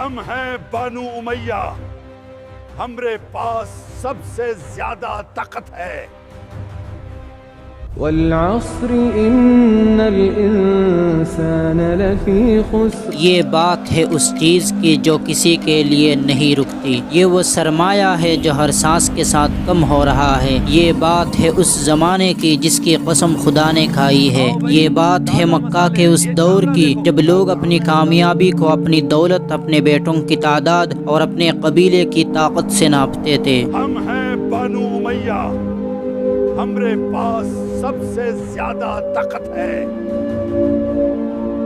ہم ہیں بانو امیہ، ہمارے پاس سب سے زیادہ طاقت ہے۔ والعصر ان الانسان لفی خسر، یہ بات ہے اس چیز کی جو کسی کے لیے نہیں رکتی، یہ وہ سرمایہ ہے جو ہر سانس کے ساتھ کم ہو رہا ہے، یہ بات ہے اس زمانے کی جس کی قسم خدا نے کھائی ہے، یہ بات ہے مکہ کے اس دور کی جب لوگ اپنی کامیابی کو اپنی دولت، اپنے بیٹوں کی تعداد اور اپنے قبیلے کی طاقت سے ناپتے تھے۔ ہم ہیں بانو امیہ، ہمارے پاس سب سے زیادہ طاقت ہے۔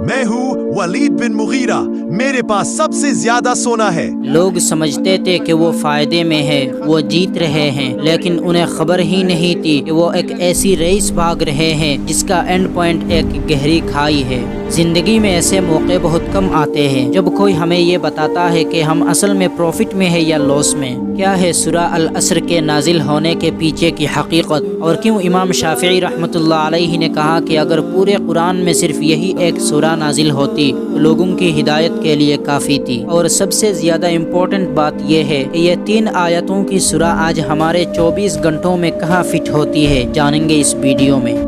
میں ہوں ولید بن مغیرہ، میرے پاس سب سے زیادہ سونا ہے۔ لوگ سمجھتے تھے کہ وہ فائدے میں ہے، وہ جیت رہے ہیں، لیکن انہیں خبر ہی نہیں تھی کہ وہ ایک ایسی ریس بھاگ رہے ہیں جس کا اینڈ پوائنٹ ایک گہری کھائی ہے۔ زندگی میں ایسے موقع بہت کم آتے ہیں جب کوئی ہمیں یہ بتاتا ہے کہ ہم اصل میں پروفٹ میں ہے یا لاس میں۔ کیا ہے سورہ العصر کے نازل ہونے کے پیچھے کی حقیقت، اور کیوں امام شافعی رحمۃ اللہ علیہ نے کہا کہ اگر پورے قرآن میں صرف یہی ایک سورہ نازل ہوتی تو لوگوں کی ہدایت کے لیے کافی تھی۔ اور سب سے زیادہ امپورٹنٹ بات یہ ہے کہ یہ 3 آیتوں کی سورہ آج ہمارے 24 گھنٹوں میں کہاں فٹ ہوتی ہے، جانیں گے اس ویڈیو میں۔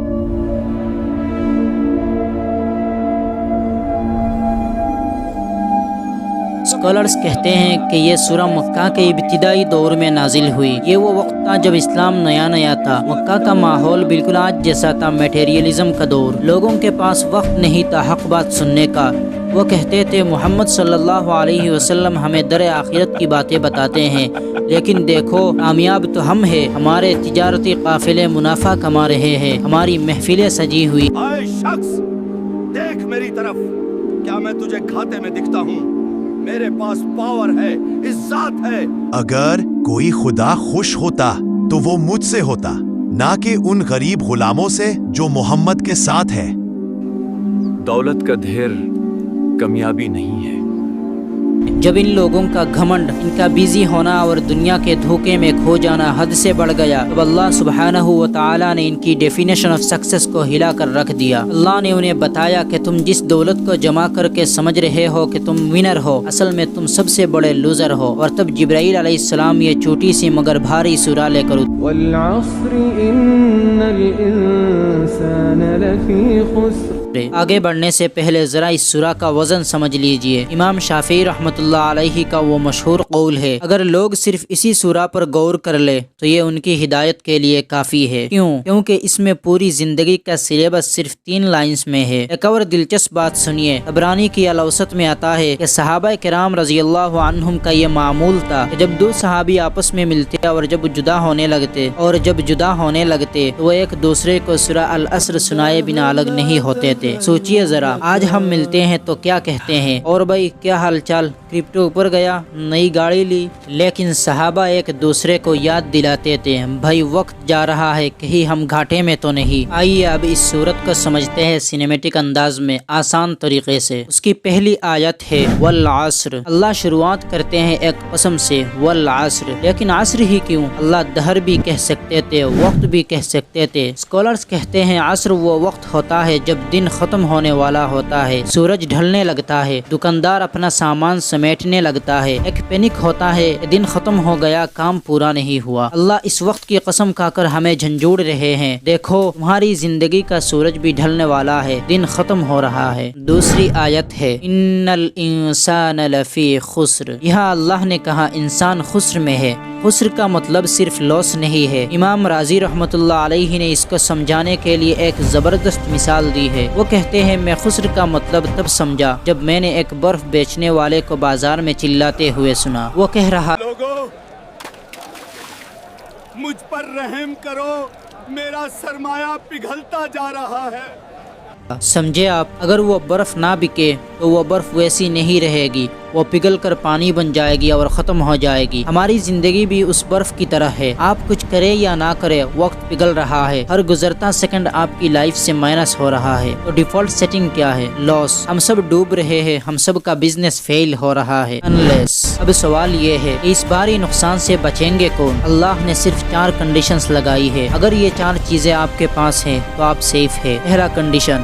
اسکالرز کہتے ہیں کہ یہ سورہ مکہ کے ابتدائی دور میں نازل ہوئی۔ یہ وہ وقت تھا جب اسلام نیا تھا، مکہ کا ماحول بالکل آج جیسا تھا، میٹیریلزم کا دور، لوگوں کے پاس وقت نہیں تھا حق بات سننے کا۔ وہ کہتے تھے محمد صلی اللہ علیہ وسلم ہمیں در آخرت کی باتیں بتاتے ہیں، لیکن دیکھو کامیاب تو ہم ہیں، ہمارے تجارتی قافلے منافع کما رہے ہیں، ہماری محفلیں سجی ہوئی۔ اے شخص دیکھ میری طرف، کیا میں تجھے کھاتے میں دکھتا ہوں؟ میرے پاس پاور ہے، عزت ہے۔ اگر کوئی خدا خوش ہوتا تو وہ مجھ سے ہوتا، نہ کہ ان غریب غلاموں سے جو محمد کے ساتھ ہے۔ دولت کا ڈھیر کامیابی نہیں ہے۔ جب ان لوگوں کا گھمنڈ، ان کا بیزی ہونا اور دنیا کے دھوکے میں کھو جانا حد سے بڑھ گیا، تب اللہ سبحانہ و تعالیٰ نے ان کی ڈیفینیشن آف سکسیس کو ہلا کر رکھ دیا۔ اللہ نے انہیں بتایا کہ تم جس دولت کو جمع کر کے سمجھ رہے ہو کہ تم ونر ہو، اصل میں تم سب سے بڑے لوزر ہو۔ اور تب جبرائیل علیہ السلام یہ چھوٹی سی مگر بھاری سورہ لے کر والعصر ان الانسان لفی خسر۔ آگے بڑھنے سے پہلے ذرا اس سورہ کا وزن سمجھ لیجئے۔ امام شافعی رحمۃ اللہ علیہ کا وہ مشہور قول ہے، اگر لوگ صرف اسی سورہ پر غور کر لے تو یہ ان کی ہدایت کے لیے کافی ہے۔ کیوں؟ کیونکہ اس میں پوری زندگی کا سلیبس صرف 3 لائنز میں ہے۔ ایک اور دلچسپ بات سنیے، طبرانی کی الاوسط میں آتا ہے کہ صحابہ کرام رضی اللہ عنہم کا یہ معمول تھا کہ جب 2 صحابی آپس میں ملتے اور جب جدا ہونے لگتے تو وہ ایک دوسرے کو سورہ العصر سنائے بنا الگ نہیں ہوتے تھے۔ سوچئے ذرا، آج ہم ملتے ہیں تو کیا کہتے ہیں؟ اور بھائی کیا حال چال، کرپٹو اوپر گیا، نئی گاڑی لی؟ لیکن صحابہ ایک دوسرے کو یاد دلاتے تھے، بھائی وقت جا رہا ہے، کہیں ہم گھاٹے میں تو نہیں۔ آئیے اب اس سورت کو سمجھتے ہیں سینیمیٹک انداز میں، آسان طریقے سے۔ اس کی پہلی آیت ہے والعصر۔ اللہ شروعات کرتے ہیں ایک قسم سے، والعصر، لیکن عصر ہی کیوں؟ اللہ دہر بھی کہہ سکتے تھے، وقت بھی کہہ سکتے تھے۔ اسکالرز کہتے ہیں عصر وہ وقت ہوتا ہے جب دن ختم ہونے والا ہوتا ہے، سورج ڈھلنے لگتا ہے، دکاندار اپنا سامان سمیٹنے لگتا ہے، ایک پینک ہوتا ہے، دن ختم ہو گیا، کام پورا نہیں ہوا۔ اللہ اس وقت کی قسم کھا کر ہمیں جھنجھوڑ رہے ہیں، دیکھو تمہاری زندگی کا سورج بھی ڈھلنے والا ہے، دن ختم ہو رہا ہے۔ دوسری آیت ہے ان الانسان لفی خسر۔ یہاں اللہ نے کہا انسان خسر میں ہے۔ خسر کا مطلب صرف لاس نہیں ہے۔ امام رازی رحمۃ اللہ علیہ نے اس کو سمجھانے کے لیے ایک زبردست مثال دی ہے۔ وہ کہتے ہیں میں خسر کا مطلب تب سمجھا جب میں نے ایک برف بیچنے والے کو بازار میں چلاتے ہوئے سنا۔ وہ کہہ رہا، لوگوں مجھ پر رحم کرو، میرا سرمایہ پگھلتا جا رہا ہے۔ سمجھے آپ، اگر وہ برف نہ بکے تو وہ برف ویسی نہیں رہے گی، وہ پگھل کر پانی بن جائے گی اور ختم ہو جائے گی۔ ہماری زندگی بھی اس برف کی طرح ہے، آپ کچھ کرے یا نہ کرے وقت پگھل رہا ہے، ہر گزرتا سیکنڈ آپ کی لائف سے مائنس ہو رہا ہے۔ تو ڈیفالٹ سیٹنگ کیا ہے؟ لاس۔ ہم سب ڈوب رہے ہیں، ہم سب کا بزنس فیل ہو رہا ہے انلیس۔ اب سوال یہ ہے کہ اس باری نقصان سے بچیں گے کون؟ اللہ نے صرف 4 کنڈیشنز لگائی ہے، اگر یہ 4 چیزیں آپ کے پاس ہیں تو آپ سیف ہے۔ پہلا کنڈیشن،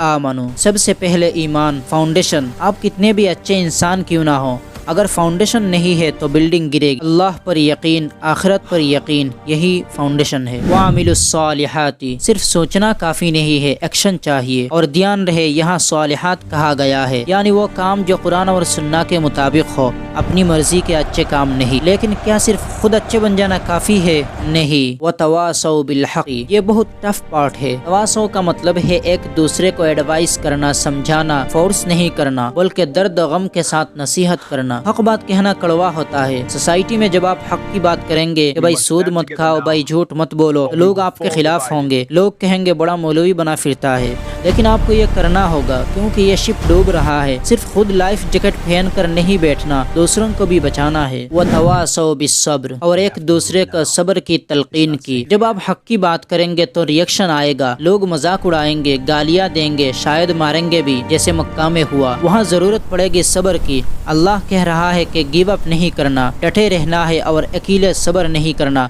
آمنوا، سب سے پہلے ایمان، فاؤنڈیشن۔ آپ کتنے بھی اچھے انسان کیوں نہ ہو، اگر فاؤنڈیشن نہیں ہے تو بلڈنگ گرے گی۔ اللہ پر یقین، آخرت پر یقین، یہی فاؤنڈیشن ہے۔ وَعَمِلُوا الصَّالِحَاتِ، صرف سوچنا کافی نہیں ہے، ایکشن چاہیے۔ اور دھیان رہے یہاں صالحات کہا گیا ہے، یعنی وہ کام جو قرآن اور سنہ کے مطابق ہو، اپنی مرضی کے اچھے کام نہیں۔ لیکن کیا صرف خود اچھے بن جانا کافی ہے؟ نہیں۔ وَتَوَاصَوْا بِالْحَقِّ، یہ بہت ٹف پارٹ ہے۔ تواصو کا مطلب ہے ایک دوسرے کو ایڈوائز کرنا، سمجھانا، فورس نہیں کرنا، بلکہ درد و غم کے ساتھ نصیحت کرنا۔ حق بات کہنا کڑوا ہوتا ہے۔ سوسائٹی میں جب آپ حق کی بات کریں گے کہ بھائی سود مت کھاؤ، بھائی جھوٹ مت بولو، تو لوگ آپ کے خلاف ہوں گے، لوگ کہیں گے بڑا مولوی بنا پھرتا ہے۔ لیکن آپ کو یہ کرنا ہوگا کیونکہ یہ شپ ڈوب رہا ہے۔ صرف خود لائف جیکٹ پہن کر نہیں بیٹھنا، دوسروں کو بھی بچانا ہے۔ وَتَوَاصَوْا بِالصَّبْرِ، اور ایک دوسرے کا صبر کی تلقین کی۔ جب آپ حق کی بات کریں گے تو ریئیکشن آئے گا، لوگ مذاق اڑائیں گے، گالیاں دیں گے، شاید ماریں گے بھی، جیسے مکہ میں ہوا۔ وہاں ضرورت پڑے گی صبر کی۔ اللہ کہہ رہا ہے کہ گیو اپ نہیں کرنا، ڈٹے رہنا ہے اور اکیلے صبر نہیں کرنا،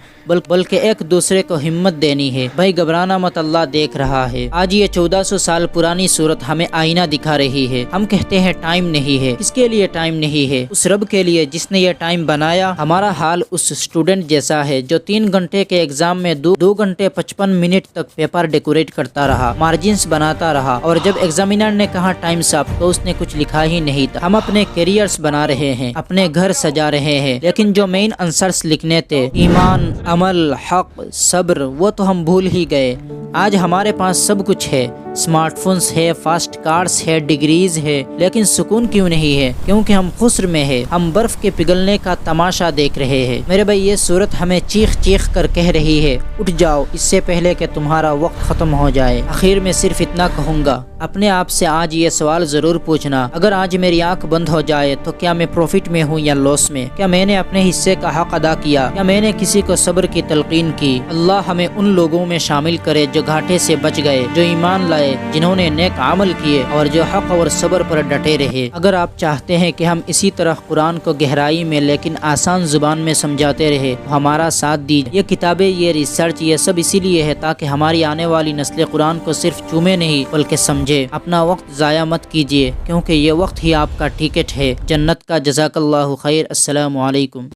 بلکہ ایک دوسرے کو ہمت دینی ہے۔ بھائی گھبرانا مت، اللہ دیکھ رہا ہے۔ آج یہ 1400 سال پرانی صورت ہمیں آئینہ دکھا رہی ہے۔ ہم کہتے ہیں ٹائم نہیں ہے، کس کے لیے ٹائم نہیں ہے؟ اس رب کے لیے جس نے یہ ٹائم بنایا۔ ہمارا حال اس اسٹوڈنٹ جیسا ہے جو 3 گھنٹے کے ایگزام میں 2 گھنٹے 55 منٹ تک پیپر ڈیکوریٹ کرتا رہا، مارجنز بناتا رہا، اور جب ایگزامینر نے کہا ٹائمز اپ تو اس نے کچھ لکھا ہی نہیں تھا۔ ہم اپنے کیریئرز بنا رہے ہیں، اپنے گھر سجا رہے ہیں، لیکن جو مین آنسرز لکھنے تھے، ایمان، عمل، حق، صبر، وہ تو ہم بھول ہی گئے۔ آج ہمارے پاس سب کچھ ہے، اسمارٹ فونز ہے، فاسٹ کارز ہے، ڈگریز ہے، لیکن سکون کیوں نہیں ہے؟ کیونکہ ہم خسر میں ہے، ہم برف کے پگھلنے کا تماشا دیکھ رہے ہیں۔ میرے بھائی یہ صورت ہمیں چیخ چیخ کر کہہ رہی ہے اٹھ جاؤ اس سے پہلے کہ تمہارا وقت ختم ہو جائے۔ آخر میں صرف اتنا کہوں گا، اپنے آپ سے آج یہ سوال ضرور پوچھنا، اگر آج میری آنکھ بند ہو جائے تو کیا میں پروفٹ میں ہوں یا لاس میں؟ کیا میں نے اپنے حصے کا حق ادا کیا؟ کیا میں نے کسی کو صبر کی تلقین کی؟ اللہ ہمیں ان لوگوں میں شامل کرے جو گھاٹے سے بچ گئے، جو ایمان لائے، جنہوں نے نیک عمل کیے اور جو حق اور صبر پر ڈٹے رہے۔ اگر آپ چاہتے ہیں کہ ہم اسی طرح قرآن کو گہرائی میں لیکن آسان زبان میں سمجھاتے رہے تو ہمارا ساتھ دیجیے۔ یہ کتابیں، یہ ریسرچ، یہ سب اسی لیے ہے تاکہ ہماری آنے والی نسل قرآن کو صرف چومے نہیں بلکہ سمجھے۔ اپنا وقت ضائع مت کیجیے کیونکہ یہ وقت ہی آپ کا ٹکٹ ہے جنت کا۔ جزاک اللہ خیر۔ السلام علیکم۔